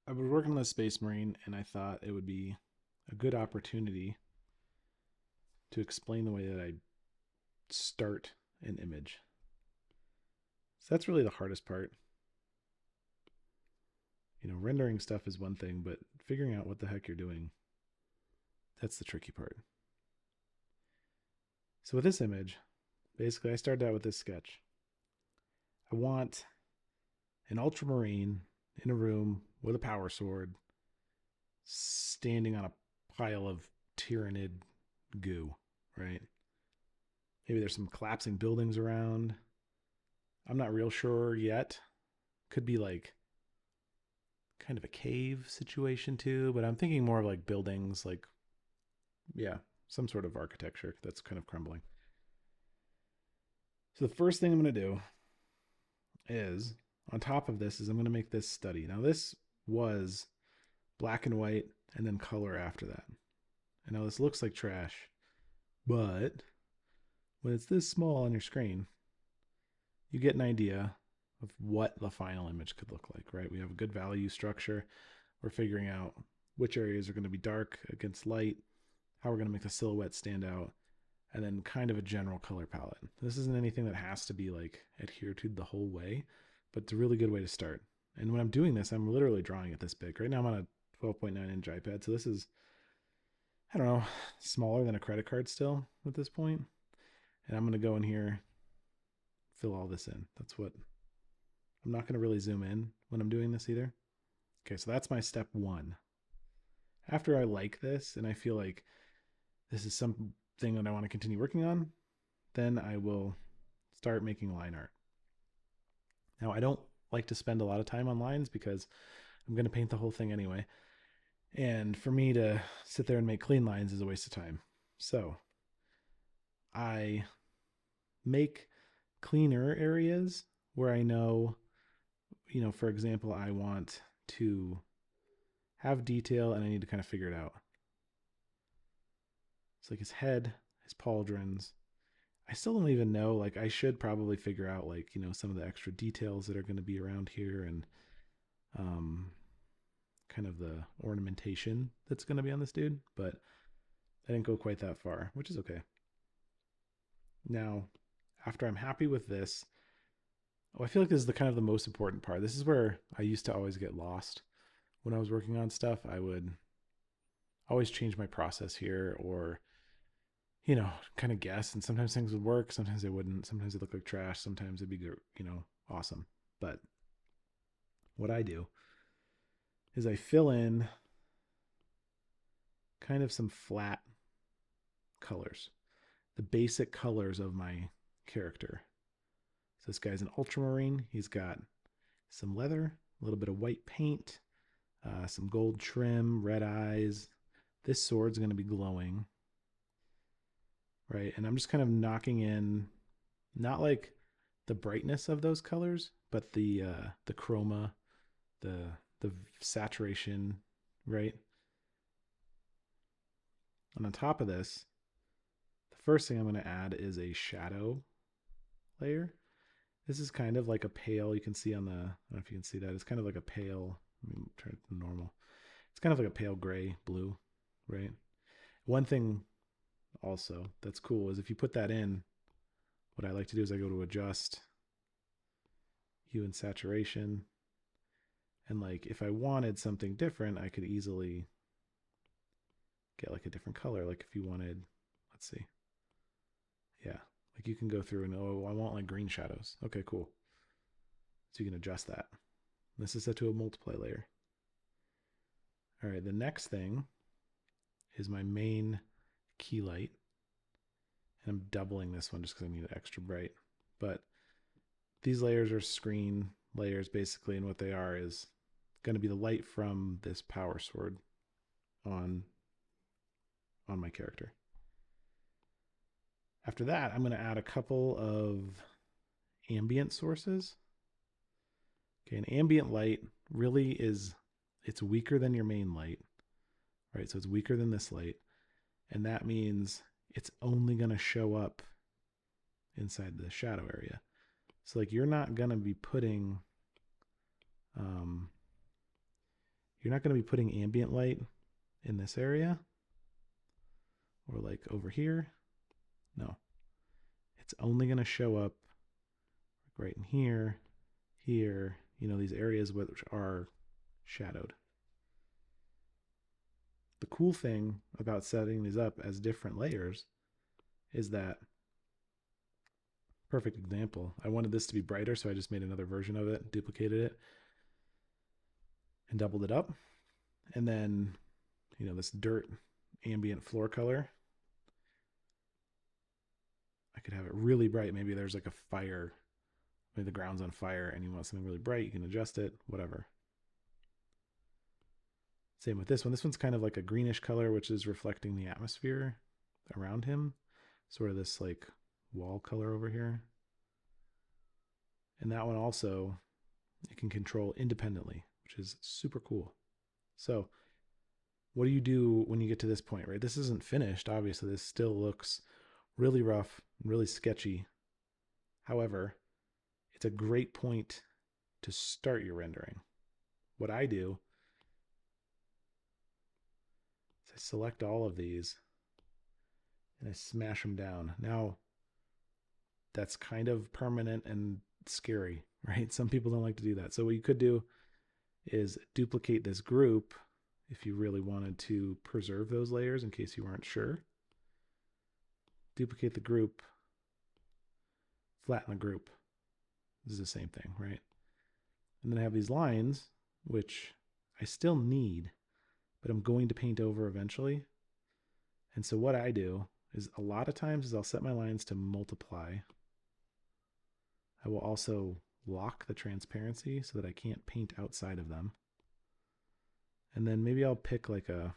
I was working on the Space Marine, and I thought it would be a good opportunity to explain the way that I start an image. So that's really the hardest part. Rendering stuff is one thing, but figuring out what the heck you're doing, that's the tricky part. So with this image, basically I started out with this sketch. I want an ultramarine in a room with a power sword standing on a pile of tyrannid goo, right? Maybe there's some collapsing buildings around. I'm not real sure yet. Could be like kind of a cave situation too, but I'm thinking more of like buildings, like, yeah, some sort of architecture that's kind of crumbling. So the first thing I'm going to do is, on top of this, is I'm going to make this study. Now, this was black and white and then color after that. And now this looks like trash, but when it's this small on your screen, you get an idea of what the final image could look like, right? We have a good value structure. We're figuring out which areas are going to be dark against light, how we're going to make the silhouette stand out, and then kind of a general color palette. This isn't anything that has to be like adhered to the whole way, but it's a really good way to start. And when I'm doing this, I'm literally drawing it this big. Right now I'm on a 12.9-inch iPad, so this is, I don't know, smaller than a credit card still at this point. And I'm going to go in here, fill all this in. That's what I'm not going to really zoom in when I'm doing this either. Okay, so that's my step one. After I like this and I feel like this is something that I want to continue working on, then I will start making line art. Now, I don't like to spend a lot of time on lines because I'm going to paint the whole thing anyway. And for me to sit there and make clean lines is a waste of time. So I make cleaner areas where I know, for example, I want to have detail and I need to kind of figure it out. It's like his head, his pauldrons. I still don't even know. Like, I should probably figure out, like, some of the extra details that are going to be around here and um, kind of the ornamentation that's going to be on this dude. But I didn't go quite that far, which is okay. Now, after I'm happy with this, I feel like this is the kind of the most important part. This is where I used to always get lost when I was working on stuff. I would always change my process here or kind of guess. And sometimes things would work, sometimes they wouldn't. Sometimes it looked like trash, sometimes it'd be good, awesome. But what I do is I fill in kind of some flat colors, the basic colors of my character. So this guy's an ultramarine. He's got some leather, a little bit of white paint, some gold trim, red eyes. This sword's going to be glowing, right? And I'm just kind of knocking in, not like the brightness of those colors, but the chroma, the the saturation, right? And on top of this, the first thing I'm going to add is a shadow layer. This is kind of like a pale, you can see on the, I don't know if you can see that, it's kind of like a pale, let me try it normal. It's kind of like a pale gray blue, right? One thing also that's cool is if you put that in, what I like to do is I go to adjust hue and saturation. And like if I wanted something different, I could easily get like a different color. Like if you wanted, let's see. Yeah. Like you can go through and, oh, I want like green shadows. Okay, cool. So you can adjust that. This is set to a multiply layer. All right, the next thing is my main key light. And I'm doubling this one just because I need it extra bright. But these layers are screen layers basically, and what they are is going to be the light from this power sword on my character. After that, I'm going to add a couple of ambient sources. Okay, an ambient light really is, it's weaker than your main light, right? So it's weaker than this light, and that means it's only going to show up inside the shadow area. So like you're not going to be putting you're not going to be putting ambient light in this area or like over here. No, it's only going to show up right in here, here, these areas which are shadowed. The cool thing about setting these up as different layers is that, perfect example, I wanted this to be brighter, so I just made another version of it, duplicated it, and doubled it up. And then, this dirt ambient floor color, I could have it really bright. Maybe there's like a fire, maybe the ground's on fire and you want something really bright, you can adjust it, whatever. Same with this one. This one's kind of like a greenish color, which is reflecting the atmosphere around him. Sort of this like wall color over here. And that one also, it can control independently, which is super cool. So what do you do when you get to this point, right? This isn't finished, obviously. This still looks really rough, really sketchy. However, it's a great point to start your rendering. What I do is I select all of these and I smash them down. Now, that's kind of permanent and scary, right? Some people don't like to do that. So what you could do is duplicate this group if you really wanted to preserve those layers in case you weren't sure. Duplicate the group, flatten the group. This is the same thing, right? And then I have these lines, which I still need, but I'm going to paint over eventually. And so what I do is a lot of times is I'll set my lines to multiply. I will also lock the transparency so that I can't paint outside of them. And then maybe I'll pick like a,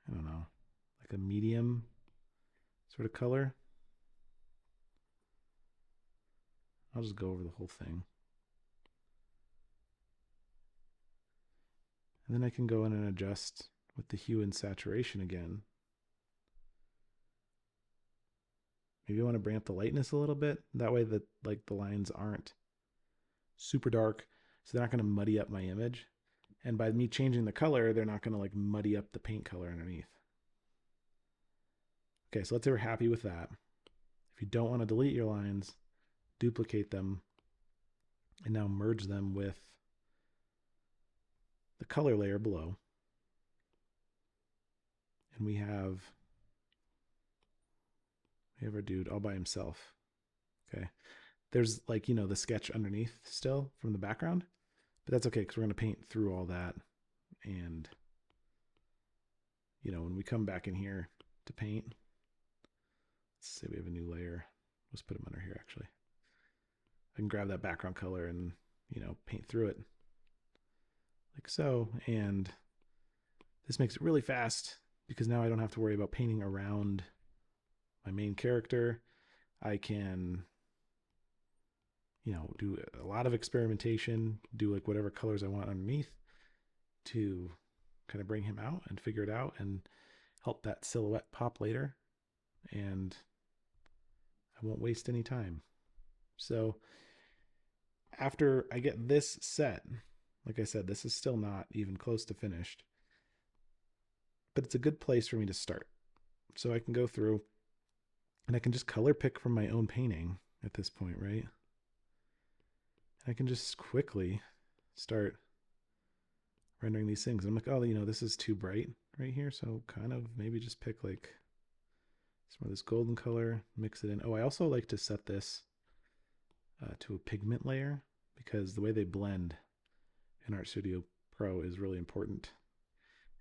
I don't know, like a medium sort of color. I'll just go over the whole thing. And then I can go in and adjust with the hue and saturation again. Maybe I want to bring up the lightness a little bit. That way that like the lines aren't super dark, so they're not going to muddy up my image. And by me changing the color, they're not going to like muddy up the paint color underneath. Okay, so let's say we're happy with that. If you don't want to delete your lines, duplicate them and now merge them with the color layer below. And we have our dude all by himself. Okay. There's like, the sketch underneath still from the background, but that's okay because we're going to paint through all that. And, when we come back in here to paint, let's say we have a new layer. Let's put them under here actually. I can grab that background color and, paint through it like so. And this makes it really fast because now I don't have to worry about painting around my main character. I can, do a lot of experimentation, do like whatever colors I want underneath to kind of bring him out and figure it out and help that silhouette pop later. And I won't waste any time. So after I get this set, like I said, this is still not even close to finished, but it's a good place for me to start. So I can go through and I can just color pick from my own painting at this point, right? I can just quickly start rendering these things. I'm like, oh, this is too bright right here. So kind of maybe just pick like some of this golden color, mix it in. Oh, I also like to set this to a pigment layer because the way they blend in Art Studio Pro is really important.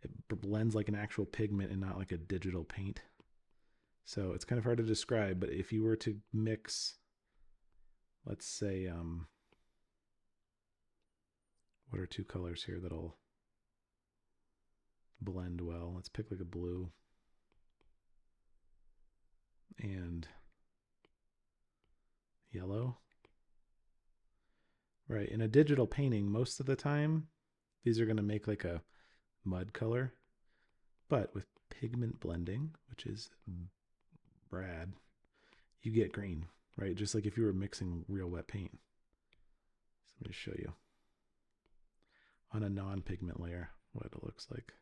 It blends like an actual pigment and not like a digital paint. So it's kind of hard to describe, but if you were to mix, let's say, what are two colors here that'll blend well? Let's pick like a blue and yellow. Right, in a digital painting, most of the time, these are going to make like a mud color. But with pigment blending, which is rad, you get green, right? Just like if you were mixing real wet paint. So let me show you. on a non-pigment layer, what it looks like.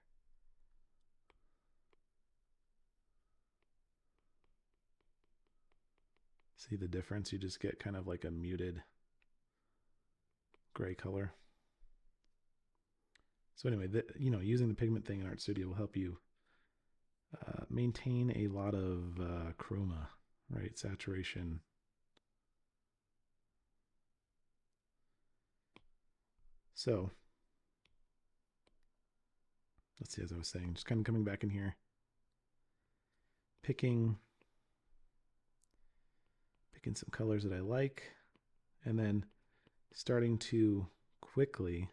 See the difference? You just get kind of like a muted gray color. So anyway, using the pigment thing in Art Studio will help you maintain a lot of chroma, right? Saturation. So let's see, as I was saying, just kind of coming back in here, picking some colors that I like, and then starting to quickly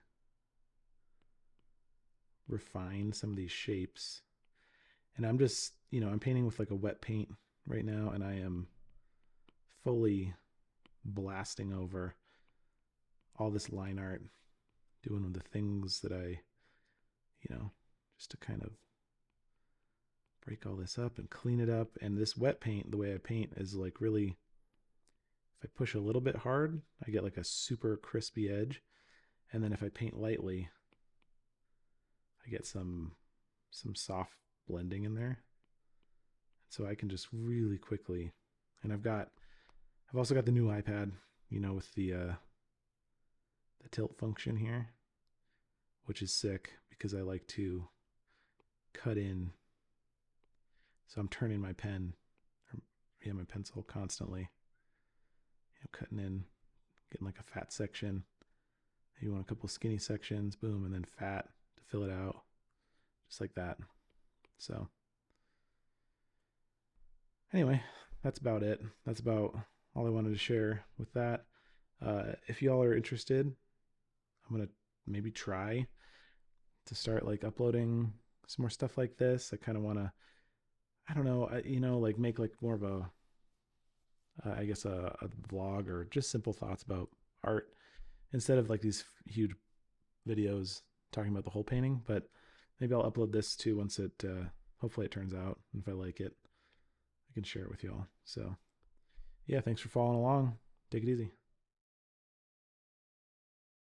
refine some of these shapes. And I'm just, I'm painting with like a wet paint right now, and I am fully blasting over all this line art, doing the things that I, just to kind of break all this up and clean it up. And this wet paint, the way I paint is like really, if I push a little bit hard, I get like a super crispy edge. And then if I paint lightly, I get some soft blending in there. So I can just really quickly, and I've also got the new iPad, with the tilt function here, which is sick because I like to cut in. So I'm turning my my pencil constantly, cutting in, getting like a fat section. You want a couple skinny sections, boom, and then fat to fill it out, just like that. So anyway, that's about it. That's about all I wanted to share with that. If y'all are interested, I'm gonna maybe try to start like uploading some more stuff like this. I kind of want to, I don't know, like make like more of a, I guess a vlog or just simple thoughts about art instead of like these huge videos talking about the whole painting. But maybe I'll upload this too once it, hopefully it turns out. And if I like it, I can share it with y'all. So yeah, thanks for following along. Take it easy.